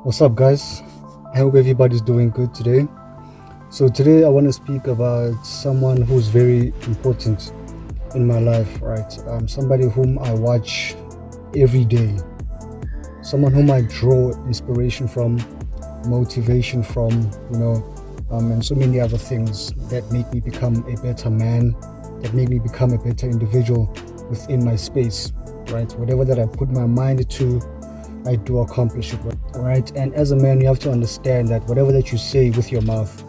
What's up, guys? I hope everybody's doing good today. So, today I want to speak about someone who's very important in my life, right? Somebody whom I watch every day, someone whom I draw inspiration from, motivation from, and so many other things that make me become a better man, that make me become a better individual within my space, right? Whatever that I put my mind to, I do accomplish it, right? And as a man, you have to understand that whatever that you say with your mouth,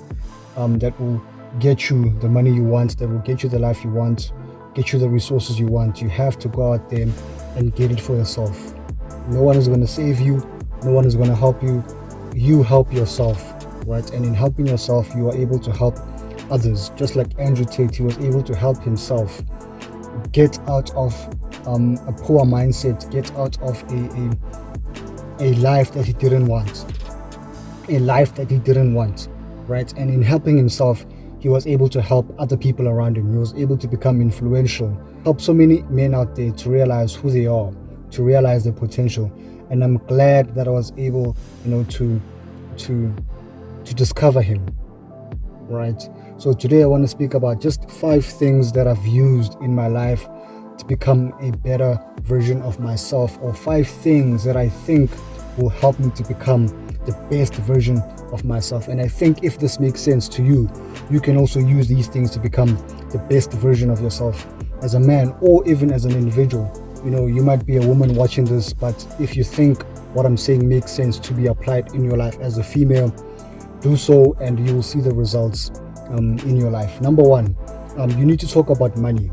that will get you the money you want, that will get you the life you want, get you the resources you want, you have to go out there and get it for yourself. No one is going to save you, no one is going to help you. You help yourself, right? And in helping yourself, you are able to help others. Just like Andrew Tate, he was able to help himself get out of a poor mindset, get out of a life that he didn't want, right? And in helping himself, he was able to help other people around him. He was able to become influential, help so many men out there to realize who they are, to realize their potential. And I'm glad that I was able, to discover him, right? So today I want to speak about just 5 things that I've used in my life to become a better version of myself, or 5 things that I think will help me to become the best version of myself. And I think if this makes sense to you, you can also use these things to become the best version of yourself as a man, or even as an individual. You might be a woman watching this, but if you think what I'm saying makes sense to be applied in your life as a female, do so and you will see the results in your life. Number 1, you need to talk about money,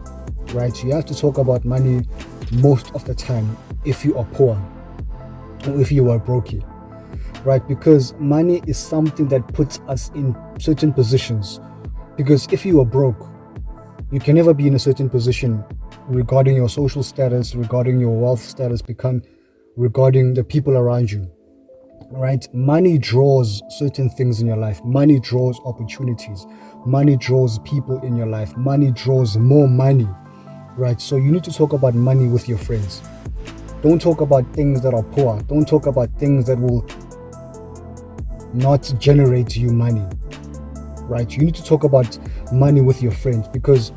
right? You have to talk about money most of the time if you are poor or if you are brokey, right? Because money is something that puts us in certain positions. Because if you are broke, you can never be in a certain position regarding your social status, regarding your wealth status, regarding the people around you, right? Money draws certain things in your life. Money draws opportunities. Money draws people in your life. Money draws more money, right? So you need to talk about money with your friends. Don't talk about things that are poor. Don't talk about things that will not generate you money, right? You need to talk about money with your friends, because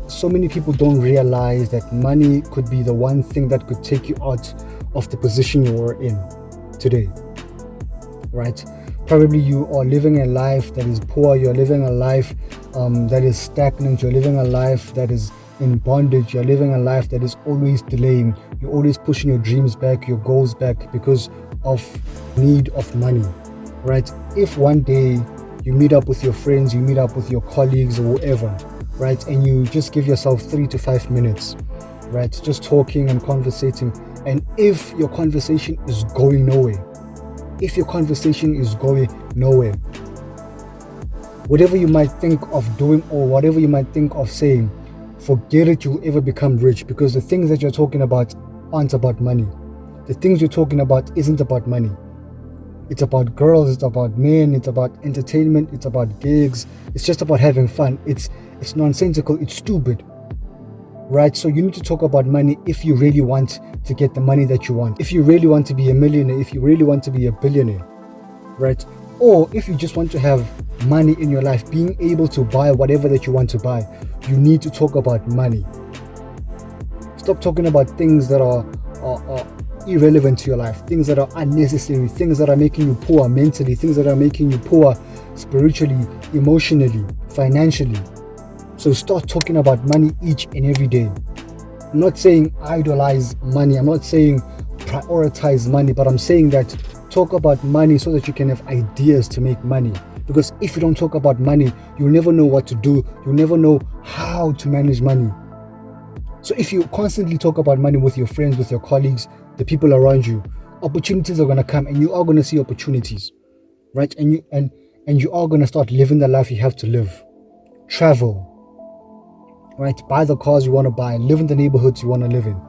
so many people don't realize that money could be the one thing that could take you out of the position you are in today, right? Probably you are living a life that is poor. You're living a life that is stagnant. You're living a life that is in bondage. You're living a life that is always delaying. You're always pushing your dreams back, your goals back, because of need of money, right? If one day you meet up with your friends, you meet up with your colleagues or whoever, right, and you just give yourself 3 to 5 minutes, right, just talking and conversating, and if your conversation is going nowhere, whatever you might think of doing or whatever you might think of saying, forget it. You'll ever become rich, because the things that you're talking about aren't about money. The things you're talking about isn't about money. It's about girls, it's about men, it's about entertainment, it's about gigs, it's just about having fun. It's nonsensical, it's stupid, right? So you need to talk about money if you really want to get the money that you want, if you really want to be a millionaire, if you really want to be a billionaire, right? Or if you just want to have money in your life, being able to buy whatever that you want to buy, you need to talk about money. Stop talking about things that are irrelevant to your life, things that are unnecessary, things that are making you poor mentally, things that are making you poor spiritually, emotionally, financially. So start talking about money each and every day. I'm not saying idolize money, I'm not saying prioritize money, but I'm saying that talk about money so that you can have ideas to make money. Because if you don't talk about money, you'll never know what to do, you'll never know how to manage money. So if you constantly talk about money with your friends, with your colleagues, the people around you, opportunities are going to come, and you are going to see opportunities, right? And you are going to start living the life you have to live. Travel, right? Buy the cars you want to buy, live in the neighborhoods you want to live in,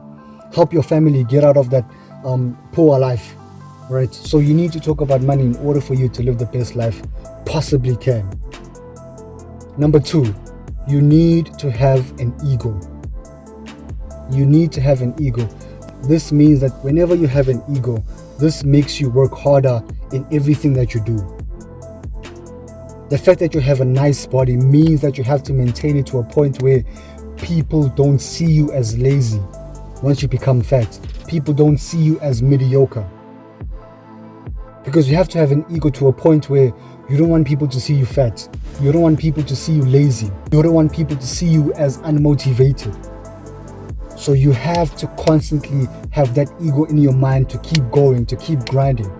help your family get out of that poor life, right? So you need to talk about money in order for you to live the best life possibly can. Number 2, you need to have an ego. You need to have an ego. This means that whenever you have an ego, this makes you work harder in everything that you do. The fact that you have a nice body means that you have to maintain it to a point where people don't see you as lazy. Once you become fat, people don't see you as mediocre. Because you have to have an ego to a point where you don't want people to see you fat. You don't want people to see you lazy. You don't want people to see you as unmotivated. So you have to constantly have that ego in your mind to keep going, to keep grinding.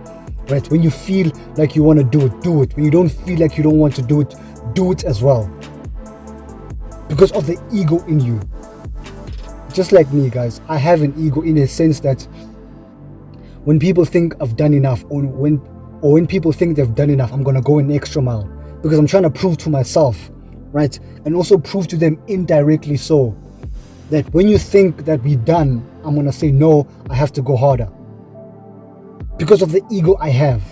Right? When you feel like you want to do it, do it. When you don't feel like you don't want to do it as well. Because of the ego in you. Just like me, guys, I have an ego in a sense that when people think I've done enough, or when people think they've done enough, I'm gonna go an extra mile because I'm trying to prove to myself, right, and also prove to them indirectly so that when you think that we're done, I'm gonna say no, I have to go harder because of the ego I have,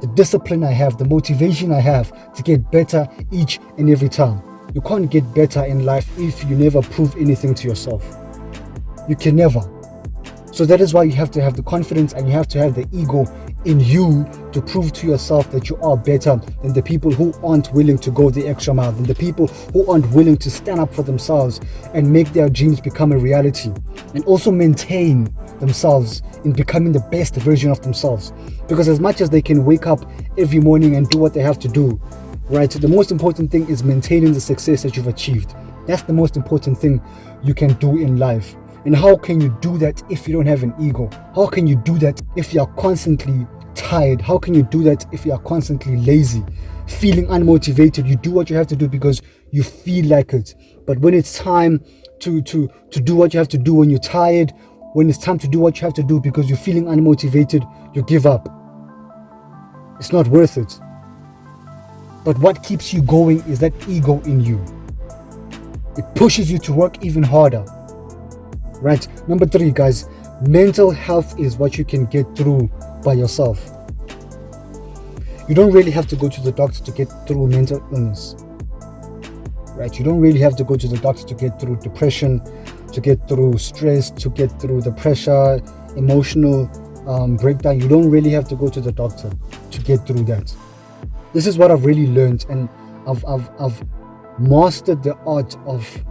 the discipline I have, the motivation I have to get better each and every time. You can't get better in life if you never prove anything to yourself. You can never. So that is why you have to have the confidence and you have to have the ego in you to prove to yourself that you are better than the people who aren't willing to go the extra mile, than the people who aren't willing to stand up for themselves and make their dreams become a reality, and also maintain themselves in becoming the best version of themselves. Because as much as they can wake up every morning and do what they have to do, right, the most important thing is maintaining the success that you've achieved. That's the most important thing you can do in life. And how can you do that if you don't have an ego? How can you do that if you are constantly tired? How can you do that if you are constantly lazy, feeling unmotivated? You do what you have to do because you feel like it. But when it's time to do what you have to do, when you're tired, when it's time to do what you have to do because you're feeling unmotivated, you give up. It's not worth it. But what keeps you going is that ego in you. It pushes you to work even harder. Right? Number 3, guys, mental health is what you can get through by yourself. You don't really have to go to the doctor to get through mental illness. Right? You don't really have to go to the doctor to get through depression, to get through stress, to get through the pressure, emotional breakdown. You don't really have to go to the doctor to get through that. This is what I've really learned, and I've mastered the art of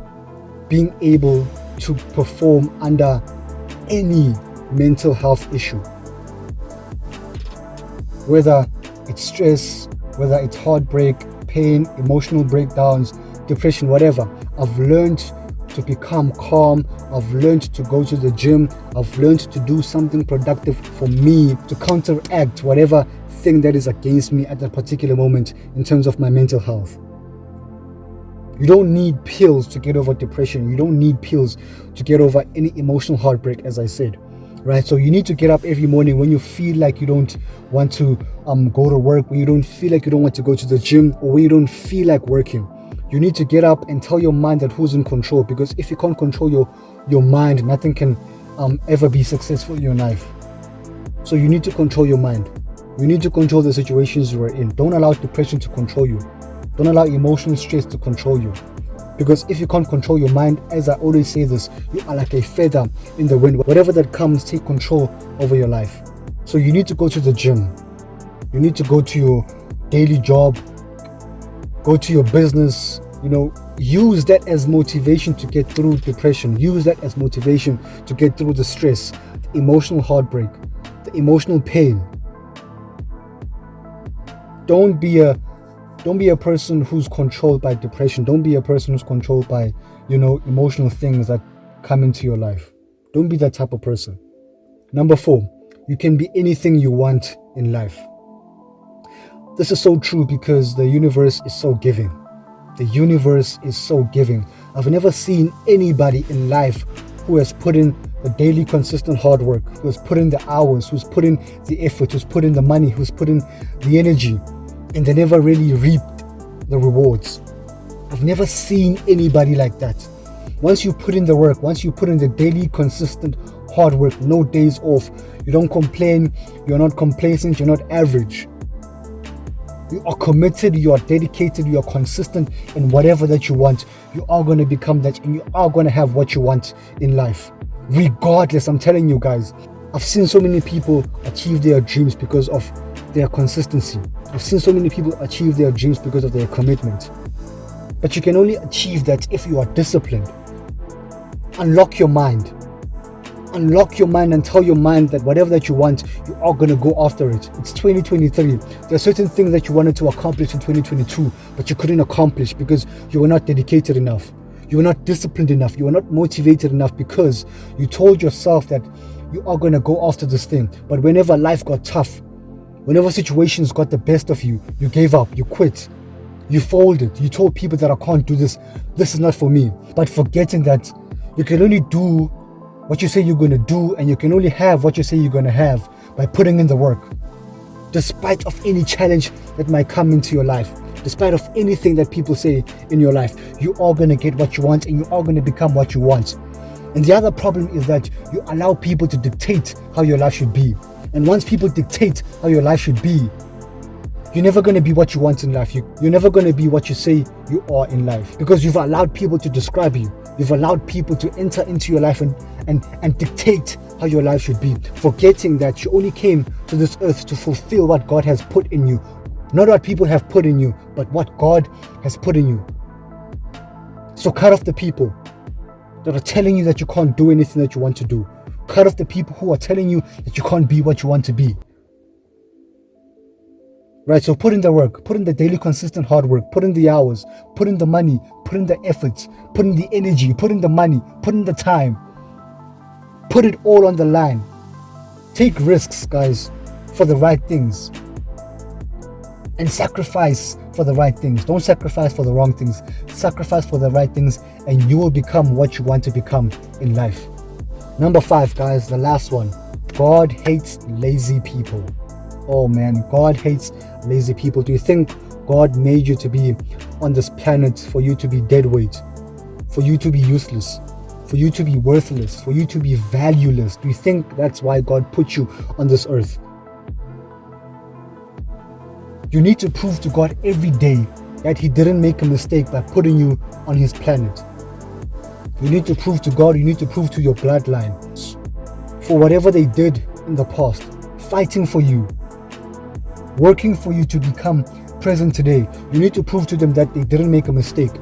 being able to perform under any mental health issue, whether it's stress, whether it's heartbreak, pain, emotional breakdowns, depression, whatever. I've learned to become calm. I've learned to go to the gym. I've learned to do something productive for me to counteract whatever thing that is against me at that particular moment in terms of my mental health. You don't need pills to get over depression. You don't need pills to get over any emotional heartbreak, as I said, right? So you need to get up every morning when you feel like you don't want to go to work, when you don't feel like you don't want to go to the gym, or when you don't feel like working. You need to get up and tell your mind that who's in control, because if you can't control your mind, nothing can ever be successful in your life. So you need to control your mind. You need to control the situations you are in. Don't allow depression to control you. Don't allow emotional stress to control you. Because if you can't control your mind, as I always say this, you are like a feather in the wind. Whatever that comes, take control over your life. So you need to go to the gym. You need to go to your daily job. Go to your business. Use that as motivation to get through depression. Use that as motivation to get through the stress, the emotional heartbreak, the emotional pain. Don't be a person who's controlled by depression. Don't be a person who's controlled by, emotional things that come into your life. Don't be that type of person. Number 4, you can be anything you want in life. This is so true because the universe is so giving. The universe is so giving. I've never seen anybody in life who has put in the daily consistent hard work, who has put in the hours, who's put in the effort, who's put in the money, who's put in the energy, and they never really reaped the rewards. I've never seen anybody like that. Once you put in the work, once you put in the daily consistent hard work, no days off, you don't complain, you're not complacent, you're not average. You are committed, you are dedicated, you are consistent in whatever that you want. You are going to become that, and you are going to have what you want in life. Regardless, I'm telling you guys, I've seen so many people achieve their dreams because of their consistency. I've seen so many people achieve their dreams because of their commitment. But you can only achieve that if you are disciplined. Unlock your mind. Unlock your mind and tell your mind that whatever that you want, you are going to go after it. It's 2023. There are certain things that you wanted to accomplish in 2022, but you couldn't accomplish because you were not dedicated enough. You were not disciplined enough. You were not motivated enough because you told yourself that you are going to go after this thing. But whenever life got tough, whenever situations got the best of you, you gave up, you quit, you folded, you told people that I can't do this. This is not for me. But forgetting that you can only do what you say you're going to do, and you can only have what you say you're going to have by putting in the work. Despite of any challenge that might come into your life, despite of anything that people say in your life, you are going to get what you want and you are going to become what you want. And the other problem is that you allow people to dictate how your life should be. And once people dictate how your life should be, you're never going to be what you want in life. You're never going to be what you say you are in life, because you've allowed people to describe you. You've allowed people to enter into your life and dictate how your life should be, forgetting that you only came to this earth to fulfill what God has put in you. Not what people have put in you, but what God has put in you. So cut off the people that are telling you that you can't do anything that you want to do. Cut off the people who are telling you that you can't be what you want to be. Right, so put in the work, put in the daily consistent hard work, put in the hours, put in the money, put in the efforts, put in the energy, put in the money, put in the time. Put it all on the line. Take risks, guys, for the right things. And sacrifice for the right things. Don't sacrifice for the wrong things. Sacrifice for the right things, and you will become what you want to become in life. Number 5, guys, the last one. God hates lazy people. Oh man, God hates lazy people. Do you think God made you to be on this planet for you to be dead weight? For you to be useless? For you to be worthless? For you to be valueless? Do you think that's why God put you on this earth? You need to prove to God every day that He didn't make a mistake by putting you on His planet. You need to prove to God, you need to prove to your bloodline, for whatever they did in the past, fighting for you, working for you to become present today. You need to prove to them that they didn't make a mistake.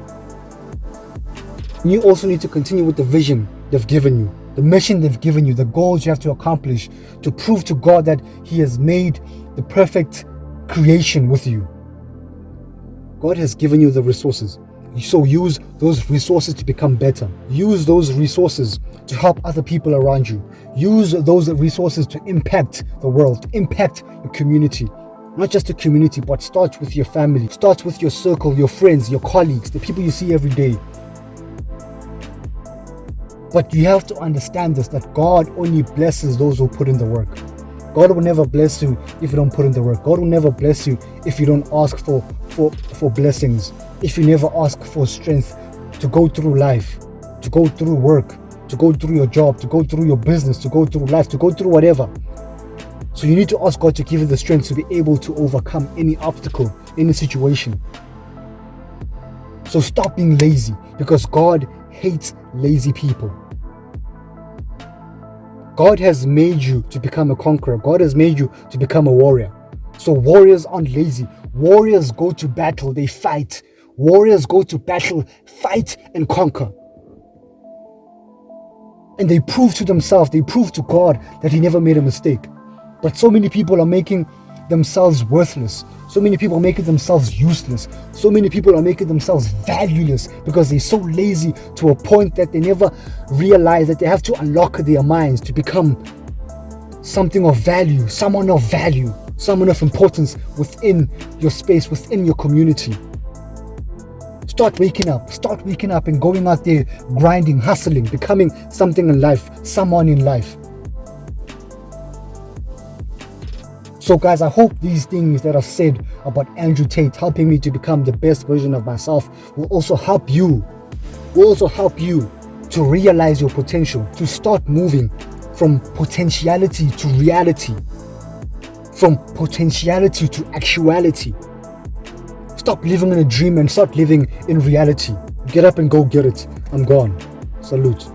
You also need to continue with the vision they've given you, the mission they've given you, the goals you have to accomplish, to prove to God that He has made the perfect creation with you. God has given you the resources. So use those resources to become better. Use those resources to help other people around you. Use those resources to impact the world, impact your community. Not just a community, but start with your family. Start with your circle, your friends, your colleagues, the people you see every day. But you have to understand this, that God only blesses those who put in the work. God will never bless you if you don't put in the work. God will never bless you if you don't ask for blessings. If you never ask for strength to go through life, to go through work, to go through your job, to go through your business, to go through life, to go through whatever. So you need to ask God to give you the strength to be able to overcome any obstacle, any situation. So stop being lazy, because God hates lazy people. God has made you to become a conqueror. God has made you to become a warrior. So warriors aren't lazy. Warriors go to battle, they fight. Warriors go to battle, fight and conquer. And they prove to themselves, they prove to God that He never made a mistake. But so many people are making themselves worthless. So many people are making themselves useless. So many people are making themselves valueless because they're so lazy to a point that they never realize that they have to unlock their minds to become something of value, someone of value, someone of importance within your space, within your community. Start waking up and going out there, grinding, hustling, becoming something in life, someone in life. So guys, I hope these things that I've said about Andrew Tate helping me to become the best version of myself will also help you. To realize your potential, to start moving from potentiality to reality, from potentiality to actuality. Stop living in a dream and start living in reality. Get up and go get it. I'm gone. Salute.